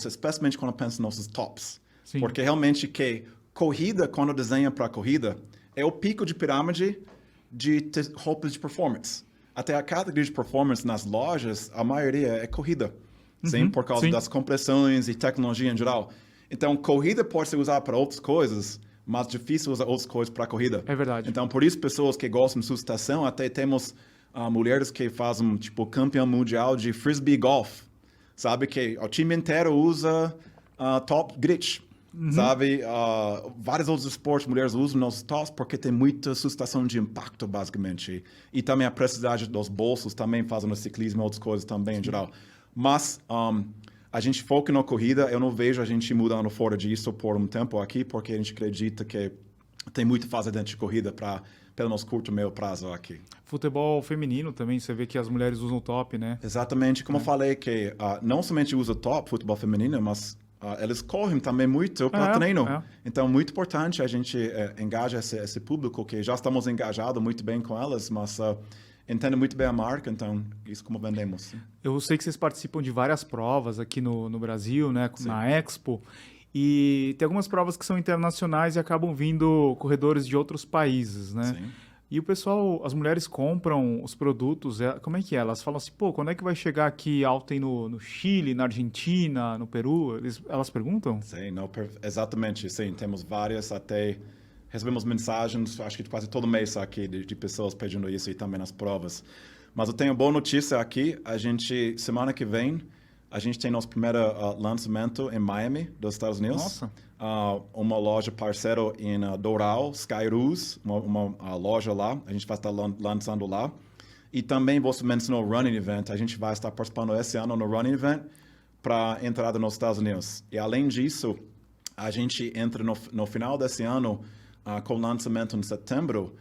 especialmente quando pensa nos nossos tops. Sim. Porque realmente corrida, quando desenha para corrida, é o pico de pirâmide de roupas de performance. Até a categoria de performance nas lojas, a maioria é corrida. Sim, por causa das compressões e tecnologia em geral. Então, corrida pode ser usada para outras coisas, mas difícil usar outras coisas para corrida. É verdade. Então, por isso, pessoas que gostam de sustentação, até temos mulheres que fazem, tipo, campeão mundial de frisbee golf. Sabe? Que o time inteiro usa top grit. Sabe? Vários outros esportes, mulheres usam nos tops porque tem muita sustentação de impacto, basicamente. E também a precisidade dos bolsos também fazem no ciclismo e outras coisas também, em geral. Mas a gente foca na corrida. Eu não vejo a gente mudando fora disso por um tempo aqui, porque a gente acredita que tem muito a fazer dentro de corrida pelo nosso curto e meio prazo aqui. Futebol feminino também, você vê que as mulheres usam top, né? Exatamente. Como eu falei, que não somente usa top, futebol feminino, mas eles correm também muito para treino. Então, muito importante a gente engajar esse público, que já estamos engajados muito bem com elas, mas entende muito bem a marca, então isso como vendemos. Sim. Eu sei que vocês participam de várias provas aqui no Brasil, né? Na Expo. E tem algumas provas que são internacionais e acabam vindo corredores de outros países, né? Sim. E o pessoal, as mulheres compram os produtos, como é que é? Elas falam assim, pô, quando é que vai chegar aqui Alten no Chile, na Argentina, no Peru? Elas perguntam? Sim, não, exatamente, sim. Temos várias, até recebemos mensagens, acho que quase todo mês aqui, de pessoas pedindo isso e também nas provas. Mas eu tenho boa notícia aqui, semana que vem, a gente tem nosso primeiro lançamento em Miami, dos Estados Unidos. Nossa. Uma loja parceiro em Doral, Skyrus, uma loja lá, a gente vai estar lançando lá. E também você mencionou o Running Event, a gente vai estar participando esse ano no Running Event para entrada nos Estados Unidos. E além disso, a gente entra no final desse ano com lançamento em setembro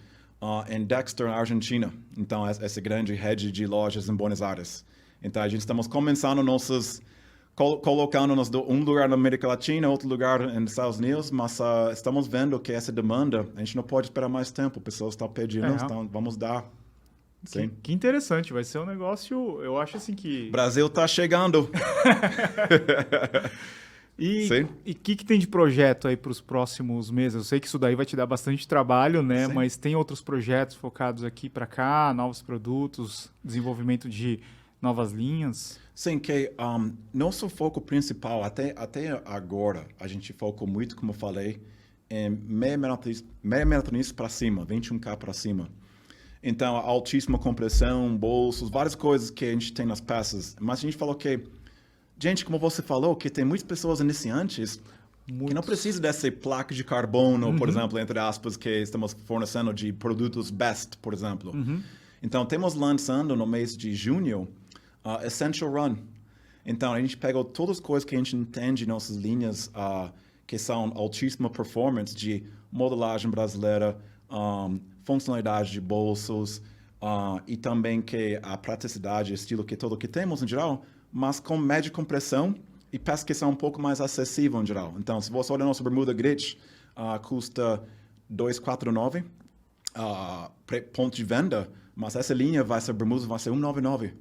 em Dexter, na Argentina. Então, essa grande rede de lojas em Buenos Aires. Então, a gente estamos começando colocando-nos um lugar na América Latina, outro lugar nos Estados Unidos, mas estamos vendo que essa demanda, a gente não pode esperar mais tempo, pessoas estão pedindo, então vamos dar. Sim. Que interessante, vai ser um negócio, eu acho assim que... Brasil está chegando. E o que tem de projeto aí para os próximos meses? Eu sei que isso daí vai te dar bastante trabalho, né? Sim. Mas tem outros projetos focados aqui para cá, novos produtos, desenvolvimento de novas linhas? Sim, que nosso foco principal, até agora, a gente focou muito, como eu falei, em meia maratonista para cima, 21K para cima. Então, altíssima compressão, bolsos, várias coisas que a gente tem nas peças. Mas a gente falou que, gente, como você falou, que tem muitas pessoas iniciantes que não precisam dessa placa de carbono, por exemplo, entre aspas, que estamos fornecendo de produtos best, por exemplo. Então, temos lançando no mês de junho Essential Run. Então, a gente pegou todas as coisas que a gente entende em nossas linhas que são altíssima performance de modelagem brasileira, funcionalidade de bolsos e também que a praticidade, estilo que todo que temos em geral, mas com média compressão e peças que são um pouco mais acessíveis em geral. Então, se você olhar nossa bermuda grid, custa $249 ponto de venda, mas essa linha bermuda vai ser $199.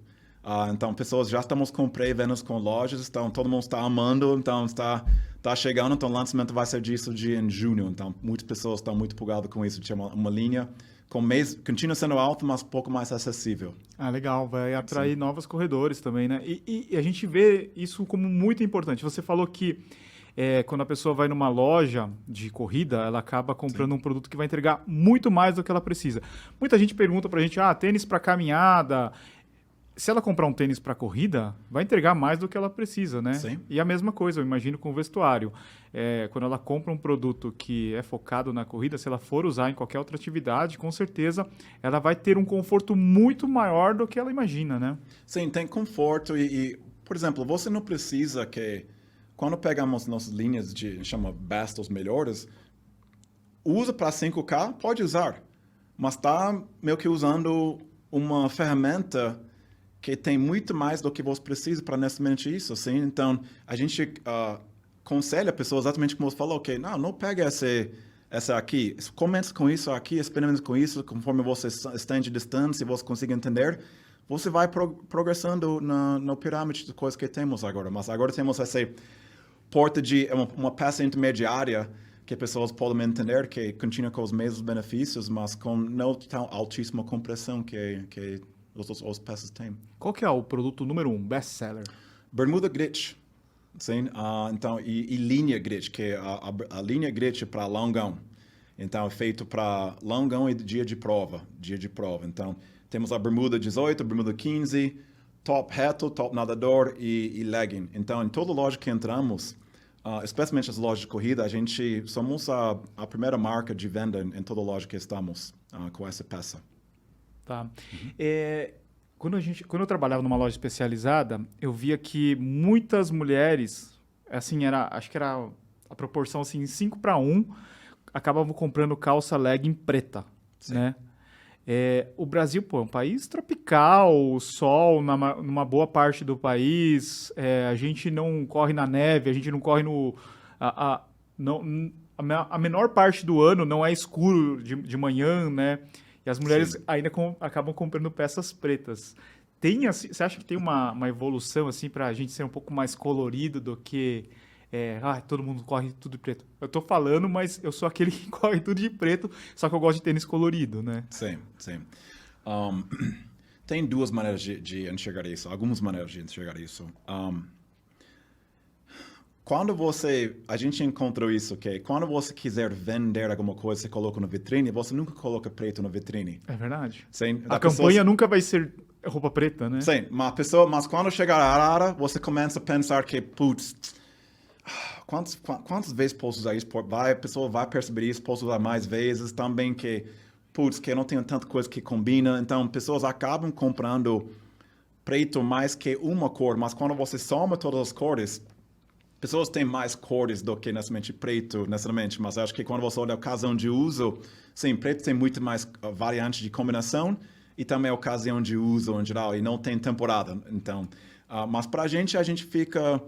Então, pessoas já estamos com pré-vendas com lojas, então todo mundo está amando, então está chegando, então o lançamento vai ser disso em junho. Então, muitas pessoas estão muito empolgadas com isso, de uma linha continua sendo alta, mas um pouco mais acessível. Legal, vai atrair novos corredores também, né? E a gente vê isso como muito importante. Você falou que quando a pessoa vai numa loja de corrida, ela acaba comprando um produto que vai entregar muito mais do que ela precisa. Muita gente pergunta pra gente, tênis para caminhada. Se ela comprar um tênis para corrida, vai entregar mais do que ela precisa, né? Sim. E a mesma coisa, eu imagino, com o vestuário. Quando ela compra um produto que é focado na corrida, se ela for usar em qualquer outra atividade, com certeza ela vai ter um conforto muito maior do que ela imagina, né? Sim, tem conforto por exemplo, você não precisa que, quando pegamos nossas linhas chama Best, os melhores, usa para 5K, pode usar, mas está meio que usando uma ferramenta que tem muito mais do que você precisa para necessariamente isso, assim. Então, a gente aconselha a pessoa exatamente como você falou, que não pega essa aqui, comece com isso aqui, experimente com isso, conforme você está em distância e você consiga entender, você vai progressando na pirâmide de coisas que temos agora. Mas agora temos essa porta de uma peça intermediária que pessoas podem entender, que continua com os mesmos benefícios, mas com não tão altíssima compressão que os peças têm. Qual que é o produto número 1, best seller? Bermuda grid. Sim, então, e linha grid, que é a linha grid para longão. Então, é feito para longão e dia de prova. Então, temos a bermuda 18, a bermuda 15, top reto, top nadador e legging. Então, em toda loja que entramos, especialmente as lojas de corrida, somos a primeira marca de venda em toda loja que estamos com essa peça. Tá. Quando eu trabalhava numa loja especializada, eu via que muitas mulheres, assim, acho que era a proporção assim, 5-1, acabavam comprando calça legging preta, né? O Brasil, é um país tropical, sol numa boa parte do país, a gente não corre na neve, a gente não corre a menor parte do ano não é escuro de manhã, né? E as mulheres ainda acabam comprando peças pretas. Você acha que tem uma evolução assim para a gente ser um pouco mais colorido do que todo mundo corre tudo de preto. Eu tô falando, mas eu sou aquele que corre tudo de preto, só que eu gosto de tênis colorido, né? Sim, sim. Tem duas maneiras de enxergar isso, algumas maneiras de enxergar isso. A gente encontrou isso, que quando você quiser vender alguma coisa, você coloca na vitrine, você nunca coloca preto na vitrine. É verdade. Sim, A campanha nunca vai ser roupa preta, né? Sim, mas quando chegar a Arara, você começa a pensar que, putz, quantas vezes posso usar isso? A pessoa vai perceber isso, posso usar mais vezes. Também que, putz, que eu não tenho tanta coisa que combina. Então, pessoas acabam comprando preto mais que uma cor, mas quando você soma todas as cores, pessoas têm mais cores do que necessariamente preto, necessariamente, mas acho que quando você olha a ocasião de uso, sim, preto tem muito mais variante de combinação e também a ocasião de uso em geral, e não tem temporada. Então, mas pra gente, a gente fica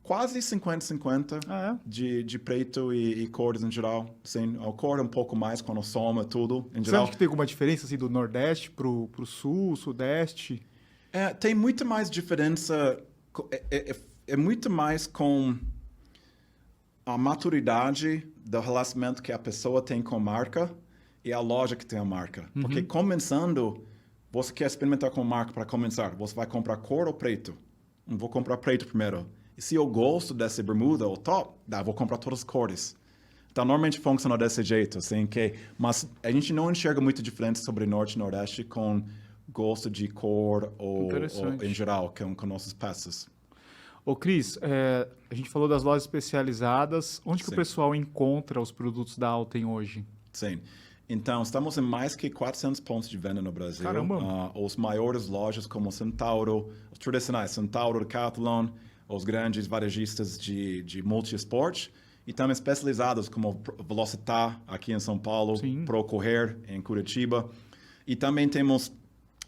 quase 50-50 de preto e cores em geral. Sim, a cor é um pouco mais quando soma tudo em Você geral. acha que tem alguma diferença assim, do Nordeste pro Sul, Sudeste? Tem muito mais diferença. É muito mais com a maturidade do relacionamento que a pessoa tem com a marca e a loja que tem a marca. Porque começando, você quer experimentar com a marca para começar. Você vai comprar cor ou preto? Vou comprar preto primeiro. E se eu gosto dessa bermuda ou top, vou comprar todas as cores. Então, normalmente funciona desse jeito. Assim, mas a gente não enxerga muita diferença sobre Norte e Nordeste com gosto de cor ou em geral com nossas peças. Ô, Cris, a gente falou das lojas especializadas. Onde que o pessoal encontra os produtos da Alten hoje? Sim. Então, estamos em mais que 400 pontos de venda no Brasil. Caramba! Os maiores lojas como Centauro, os tradicionais, Centauro, Decathlon, os grandes varejistas de multi-esporte, e também especializados como Velocitar, aqui em São Paulo, Pro Correr, em Curitiba. E também temos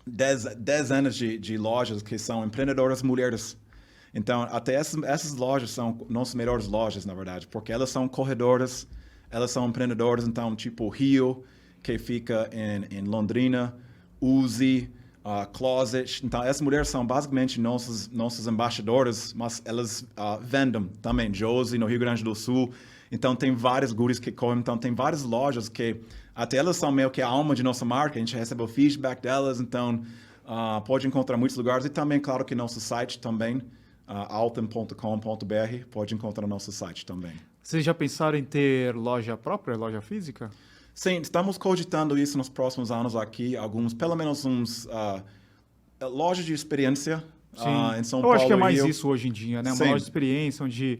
dezenas de lojas que são empreendedoras mulheres. Então, até essas lojas são nossas melhores lojas, na verdade, porque elas são corredoras, elas são empreendedoras, então, tipo Rio, que fica em Londrina, Uzi, Closet. Então, essas mulheres são basicamente nossas embaixadoras, mas elas vendem também. Josie, no Rio Grande do Sul. Então, tem vários gurus que correm. Então, tem várias lojas que até elas são meio que a alma de nossa marca. A gente recebe o feedback delas, então pode encontrar muitos lugares. E também, claro, que nosso site também, alten.com.br, pode encontrar no nosso site também. Vocês já pensaram em ter loja própria, loja física? Sim, estamos cogitando isso nos próximos anos aqui, pelo menos uns lojas de experiência em São Paulo. Eu acho que é mais Rio. isso hoje em dia, né? Uma loja de experiência onde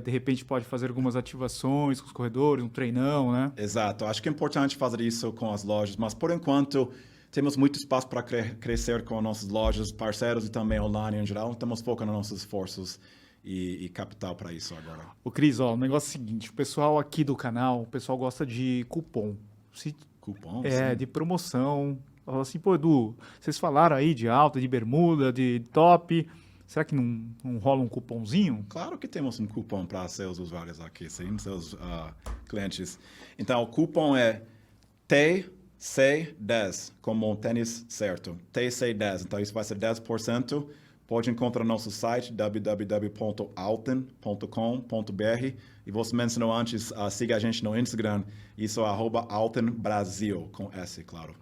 de repente pode fazer algumas ativações com os corredores, um treinão, né? Exato, acho que é importante fazer isso com as lojas, mas por enquanto temos muito espaço para crescer com nossas lojas, parceiros e também online em geral. Estamos focando nos nossos esforços e capital para isso agora. Ô Cris, o negócio é o seguinte, o pessoal aqui do canal, o pessoal gosta de cupom. Cupom? De promoção. Fala assim, pô, Edu, vocês falaram aí de alta, de bermuda, de top. Será que não rola um cupomzinho? Claro que temos um cupom para seus usuários aqui, sim, seus clientes. Então, o cupom é TC10, como um tênis certo. TC10, então isso vai ser 10%. Pode encontrar no nosso site, www.alten.com.br. E você mencionou antes, siga a gente no Instagram, isso é @altenbrasil, com S, claro.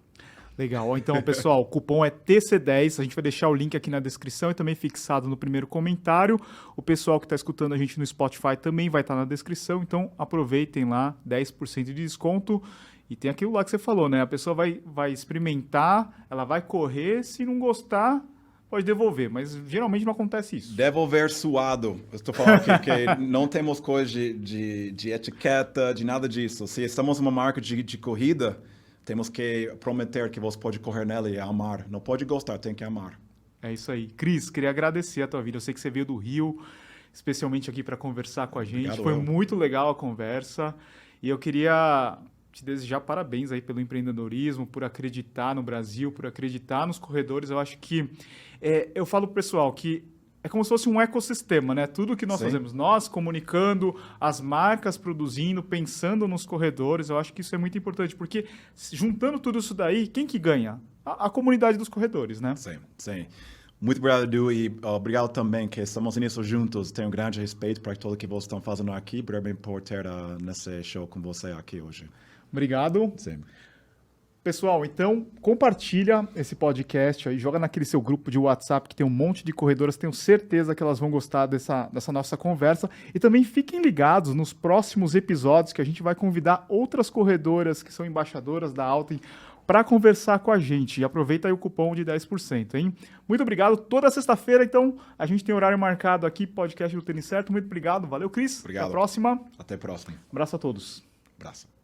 Legal. Então, pessoal, o cupom é TC10. A gente vai deixar o link aqui na descrição e também fixado no primeiro comentário. O pessoal que está escutando a gente no Spotify também vai estar na descrição. Então, aproveitem lá, 10% de desconto. E tem aquilo lá que você falou, né? A pessoa vai experimentar, ela vai correr, se não gostar, pode devolver. Mas geralmente não acontece isso. Devolver suado. Eu estou falando que não temos coisa de etiqueta, de nada disso. Se estamos uma marca de corrida, temos que prometer que você pode correr nela e amar. Não pode gostar, tem que amar. É isso aí. Cris, queria agradecer a tua vida. Eu sei que você veio do Rio, especialmente aqui para conversar com a gente. Obrigado, foi muito legal a conversa. E eu queria te desejar parabéns aí pelo empreendedorismo, por acreditar no Brasil, por acreditar nos corredores. Eu acho que... eu falo pro pessoal que é como se fosse um ecossistema, né? Tudo que nós fazemos, nós comunicando, as marcas produzindo, pensando nos corredores, eu acho que isso é muito importante, porque juntando tudo isso daí, quem que ganha? A comunidade dos corredores, né? Sim, sim. Muito obrigado, Edu, e obrigado também que estamos nisso juntos. Tenho um grande respeito para tudo que vocês estão fazendo aqui. Obrigado por ter nesse show com você aqui hoje. Obrigado. Sim. Pessoal, então compartilha esse podcast aí, joga naquele seu grupo de WhatsApp que tem um monte de corredoras, tenho certeza que elas vão gostar dessa nossa conversa. E também fiquem ligados nos próximos episódios que a gente vai convidar outras corredoras que são embaixadoras da Alten para conversar com a gente. E aproveita aí o cupom de 10%, hein? Muito obrigado. Toda sexta-feira, então, a gente tem horário marcado aqui, podcast do Tênis Certo. Muito obrigado. Valeu, Cris. Obrigado. Até a próxima. Até a próxima. Abraço a todos. Abraço.